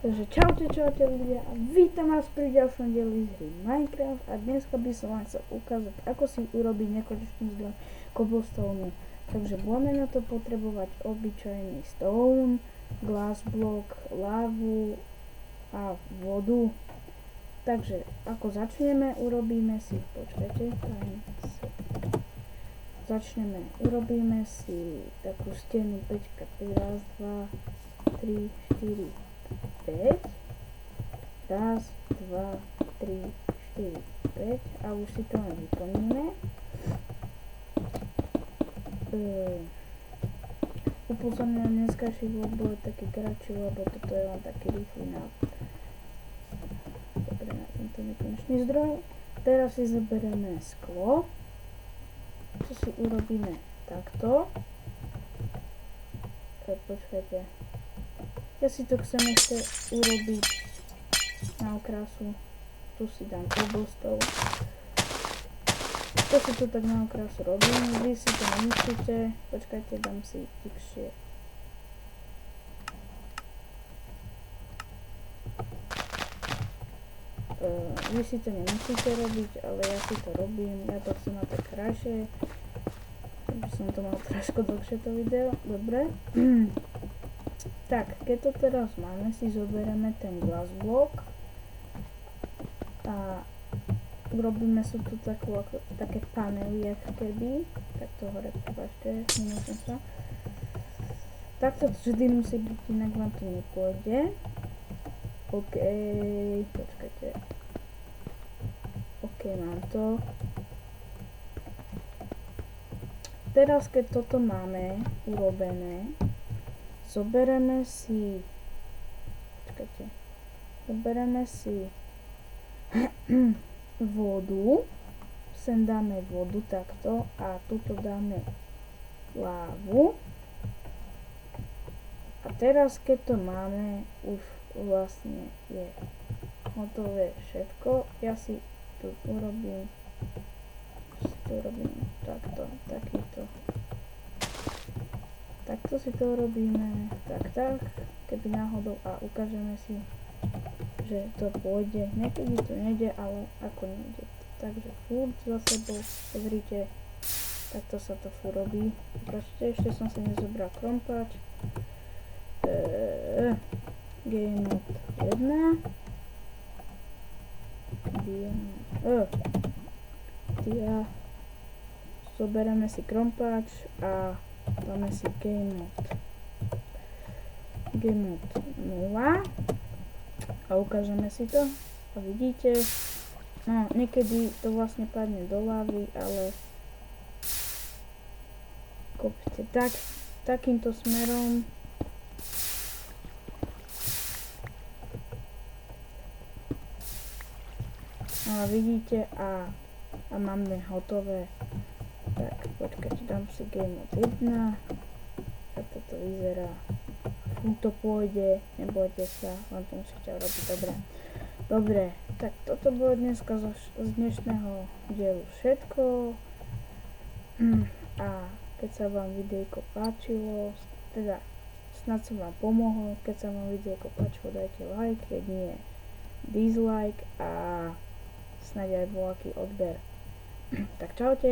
Takže čaute ľudia a vítam vás pri ďalšom dieli z hry Minecraft a dneska by som vám chcel ukázať, ako si urobiť nekonečný zdroj cobblestone. Takže budeme na to potrebovať obyčajný stone, glass block, lávu a vodu. Takže ako začneme, urobíme si, urobíme si takú stenu 5x5, raz, 2, 3, 4, 5, raz, 2, 3, 4, 5 a už si to len vyplníme. Upozorňujem, dneskajší vlog bude taký kratší, lebo toto je len taký rýchly návod. Dobre, na tento nekonečný zdroj. Teraz si zoberieme sklo, čo si urobíme takto. Počkajte. Ja si to chcem ešte urobiť na okrasu. Tu si dám cobblestone. To si to tak na okrasu robím. Vy si to nemusíte. Počkajte, dám si tichšie. Vy si to nemusíte robiť, ale ja si to robím. Ja to chcem na to krajšie. Aby som to mal trošku dlhšie to video. Dobre. Tak, keď to teraz máme, si zoberieme ten glass block a urobíme si tu také panely, ako keby. Tak to hore, prepáčte, minútim sa. Takto vždy musí byť, inak vám to nepôjde. OK, počkajte. OK, mám to. Teraz, keď toto máme urobené, zobereme si vodu, sem dáme vodu takto a tuto dáme lávu. A teraz, keď to máme, už vlastne je hotové všetko. Ja si tu urobím takto, takýto. Takto si to urobíme, tak, keby náhodou a ukážeme si, že to pôjde. Niekedy to nejde, ale ako nejde. Takže furt za sebou, pozrite, takto sa to furt robí. Ukážte, ešte som si nezobral krompač. Game mode 1. Zoberieme si krompač a dáme si game mode 0 a ukážeme si to a vidíte, no niekedy to vlastne padne do lávy, ale kopte takýmto smerom. No a vidíte a máme hotové. Tak, počkajte, dám si game mode 1. Tak toto vyzerá. Furt to pôjde, nebojte sa, len to musíte robiť dobre. Tak toto bolo dneska z dnešného dielu všetko. A keď sa vám videjko páčilo, teda snad som vám pomohol, keď sa vám videjko páčilo, dajte like, keď nie dislike a snáď aj voľaký odber. Tak čaute.